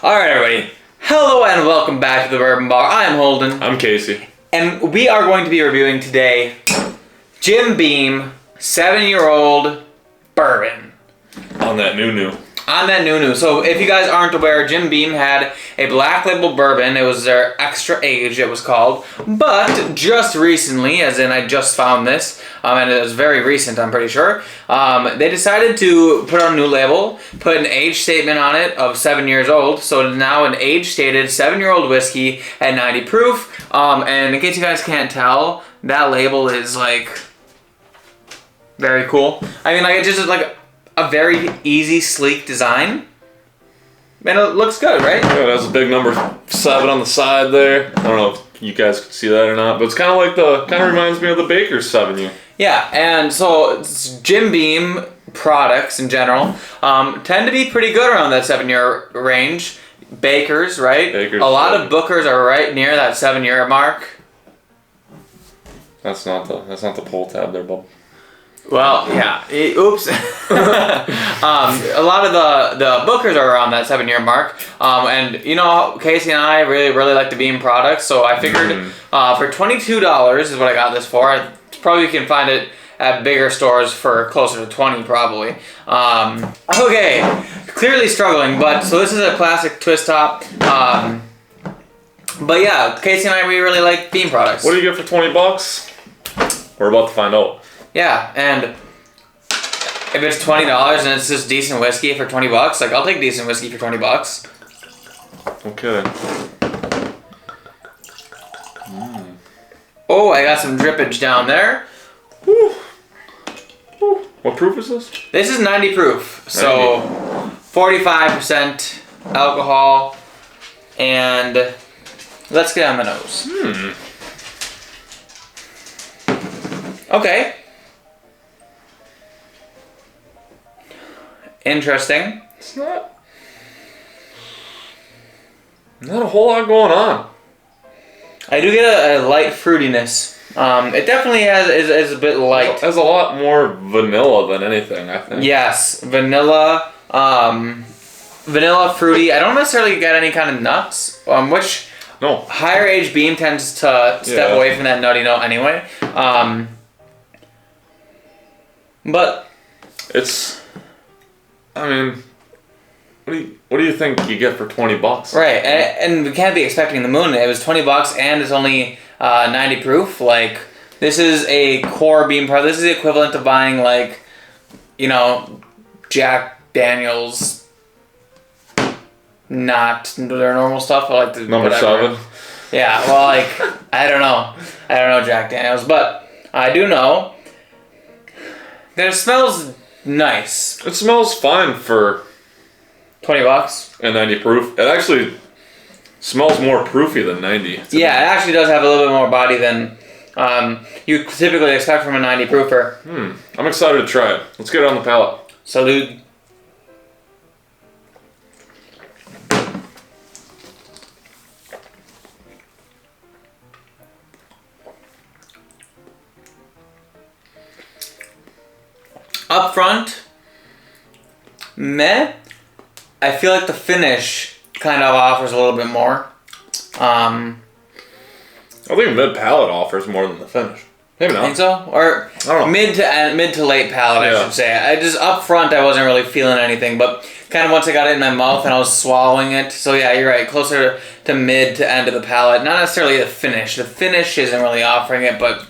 Alright everybody, hello and welcome back to the Bourbon Bar. I'm Holden. I'm Casey. And we are going to be reviewing today Jim Beam 7-year-old bourbon. On that new. On that new. So if you guys aren't aware, Jim Beam had a black label bourbon. It was their extra age, it was called. But just recently, as in I just found this, and it was very recent, I'm pretty sure, they decided to put on a new label, put an age statement on it of 7 years old. So it is now an age-stated 7-year-old whiskey at 90 proof. And in case you guys can't tell, that label is like very cool. I mean, like it just is like a very easy, sleek design. And it looks good, right? Yeah, it has a big number 7 on the side there. I don't know if you guys can see that or not, but it's kind of reminds me of the Baker's 7-year. Yeah, and so Jim Beam products in general tend to be pretty good around that 7-year range. Baker's, right? Baker's. A lot of Booker's are right near that 7-year mark. That's not the pull tab there, bub. Well, yeah. Oops. A lot of the Bookers are around that 7-year mark. And you know, Casey and I really like the Beam products, so I figured for $22 is what I got this for. Probably you can find it at bigger stores for closer to 20 probably. Okay, clearly struggling, but so this is a classic twist top. But yeah, Casey and I, we really like Beam products. What do you get for 20 bucks? We're about to find out. Yeah, and if it's $20 and it's just decent whiskey for 20 bucks, like I'll take decent whiskey for 20 bucks. Okay. Oh, I got some drippage down there. Woo. Woo. What proof is this? This is 90 proof, so 45% alcohol, and let's get on the nose. Okay. Interesting. It's not a whole lot going on. I do get a light fruitiness. It definitely is a bit light. It has a lot more vanilla than anything, I think. Yes, vanilla, vanilla fruity. I don't necessarily get any kind of nuts, which No. higher age Beam tends to step away from that nutty note anyway. But It's, I mean, what do you think you get for 20 bucks? right, and we can't be expecting the moon. It was 20 bucks and it's only 90 proof. Like, this is a core Beam product. This is the equivalent of buying, like, you know, Jack Daniels, not their normal stuff, but like the Number whatever. 7. Yeah, well, like, I don't know Jack Daniels, but I do know that it smells nice. It smells fine for 20 bucks. a 90 proof. It actually smells more proofy than 90. Yeah, it actually does have a little bit more body than you typically expect from a 90 proofer. I'm excited to try it. Let's get it on the palate. Salud. Up front, meh. I feel like the finish kind of offers a little bit more. I think mid palate offers more than the finish. Maybe not. Think so? Or I don't know. mid to late palate, I Yeah. should say. I just up front, I wasn't really feeling anything, but kind of once I got it in my mouth and I was swallowing it. So yeah, you're right. Closer to mid to end of the palate. Not necessarily the finish. The finish isn't really offering it, but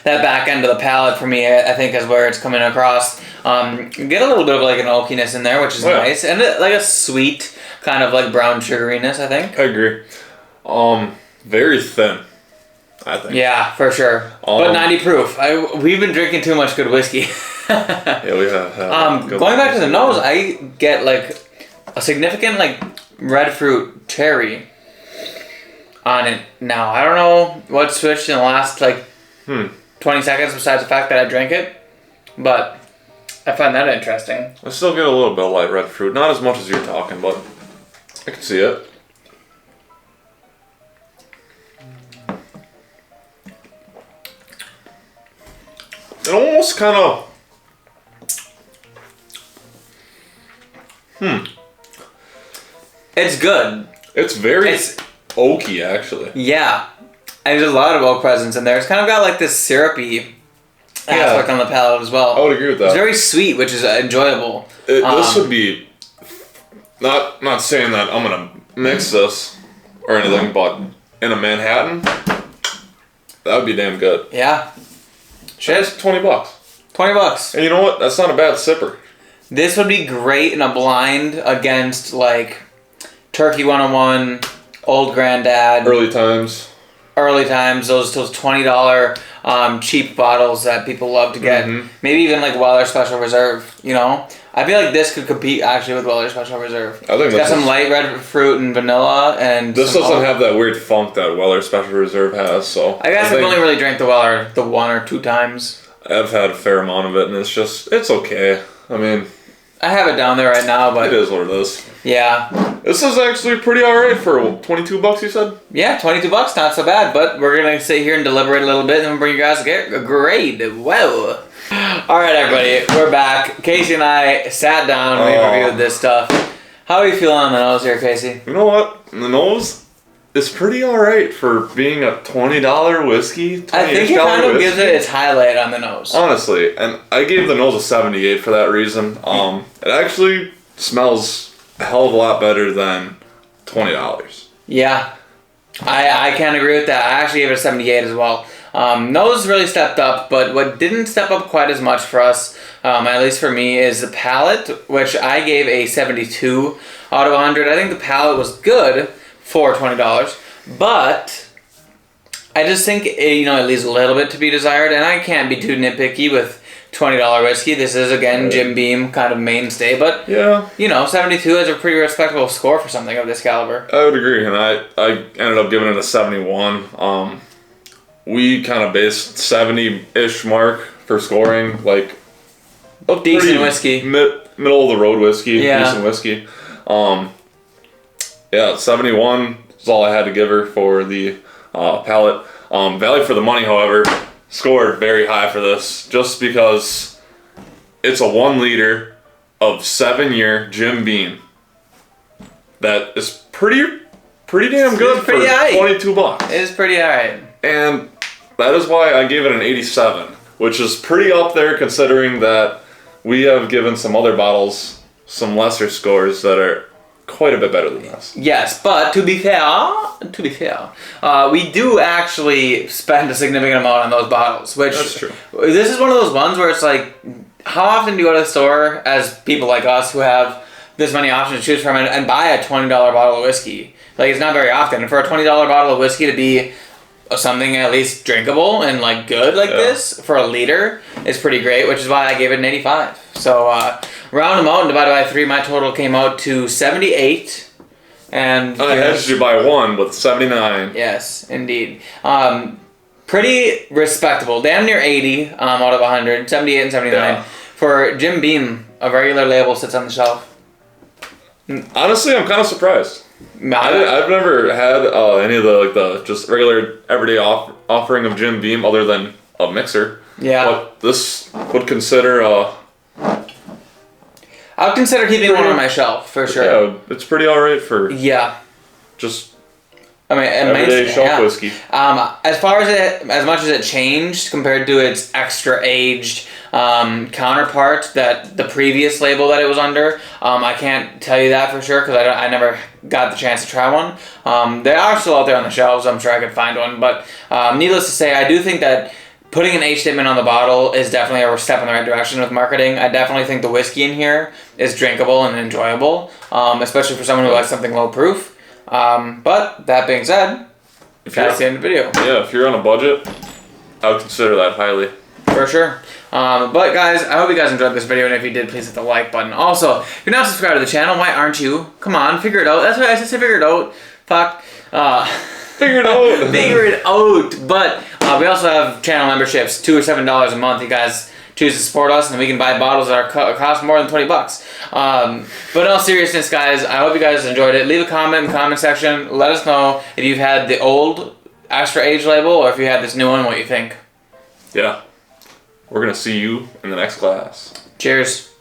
that back end of the palate for me, I think, is where it's coming across. You get a little bit of like an oakiness in there, which is nice, and like a sweet kind of like brown sugariness, I think. I agree. Very thin, I think. Yeah, for sure. But 90 proof. We've been drinking too much good whiskey. Yeah, we have. Going back to the nose, I get like a significant like red fruit cherry on it now. I don't know what switched in the last like 20 seconds besides the fact that I drank it, but I find that interesting. I still get a little bit of light red fruit. Not as much as you're talking, but I can see it. It almost kind of It's good. It's oaky, actually. Yeah. And there's a lot of oak presence in there. It's kind of got like this syrupy aspect on the palate as well. I would agree with that. It's very sweet, which is enjoyable. This would be not saying that I'm gonna mix this or anything, but in a Manhattan, that would be damn good. Yeah. It's $20. $20. And you know what? That's not a bad sipper. This would be great in a blind against like Turkey 101, Old Granddad, Early times, those $20 cheap bottles that people love to get. Maybe even like Weller Special Reserve, you know? I feel like this could compete actually with Weller Special Reserve. I think it's got some light red fruit and vanilla, and this doesn't have that weird funk that Weller Special Reserve has. So I guess I've only really drank the Weller the 1 or 2 times. I've had a fair amount of it, and it's okay. I mean, I have it down there right now, but it is what it is. Yeah. This is actually pretty alright for $22, you said? Yeah, $22, not so bad, but we're going to sit here and deliberate a little bit and then we'll bring you guys a grade. Whoa. Alright, everybody, we're back. Casey and I sat down and we reviewed this stuff. How are you feeling on the nose here, Casey? You know what? The nose is pretty alright for being a $20 whiskey. I think it kind of gives it its highlight on the nose. Honestly, and I gave the nose a 78 for that reason. It actually smells a hell of a lot better than $20. Yeah, I can't agree with that. I actually gave it a 78 as well. Nose really stepped up, but what didn't step up quite as much for us, at least for me, is the palate, which I gave a 72 out of 100. I think the palate was good for $20, but I just think it leaves a little bit to be desired, and I can't be too nitpicky with $20 whiskey. This is, again, Jim Beam kind of mainstay, but, 72 is a pretty respectable score for something of this caliber. I would agree, and I ended up giving it a 71. We kind of based 70-ish mark for scoring, like a decent whiskey. Middle of the road whiskey, yeah. Decent whiskey. 71 is all I had to give her for the palate. Value for the money, however, scored very high for this, just because it's a 1 liter of 7-year Jim Beam. That is pretty damn good for $22. It is pretty alright. And that is why I gave it an 87, which is pretty up there considering that we have given some other bottles some lesser scores that are quite a bit better than this. Yes, but to be fair, we do actually spend a significant amount on those bottles, which that's true. This is one of those ones where it's like, how often do you go to the store as people like us who have this many options to choose from and buy a $20 bottle of whiskey? Like, it's not very often. And for a $20 bottle of whiskey to be something at least drinkable and like good like this for a liter is pretty great, which is why I gave it an 85. So round them out and divided by 3, my total came out to 78. And I hedged you by 1 with 79. Yes, indeed. Pretty respectable. Damn near 80 out of 100. 78 and 79. Yeah. For Jim Beam, a regular label sits on the shelf. Honestly, I'm kind of surprised. I've never had any of the just regular everyday offering of Jim Beam other than a mixer. Yeah. But this would consider I would consider keeping one on my shelf for sure. Yeah, it's pretty alright for just everyday shelf whiskey. As much as it changed compared to its extra aged counterpart, that the previous label that it was under, I can't tell you that for sure because I never got the chance to try one. They are still out there on the shelves. I'm sure I could find one, but needless to say, I do think that putting an age statement on the bottle is definitely a step in the right direction with marketing. I definitely think the whiskey in here is drinkable and enjoyable, especially for someone who likes something low proof. But that being said, that's the end of the video. Yeah, if you're on a budget, I would consider that highly. For sure. But guys, I hope you guys enjoyed this video, and if you did, please hit the like button. Also, if you're not subscribed to the channel, why aren't you? Come on, figure it out. That's what I said, figure it out. Fuck. Figure it out. Figure it out. But we also have channel memberships, $2 or $7 a month. You guys choose to support us, and we can buy bottles that cost more than $20. But in all seriousness, guys, I hope you guys enjoyed it. Leave a comment in the comment section. Let us know if you've had the old extra age label or if you had this new one, what you think. Yeah. We're going to see you in the next class. Cheers.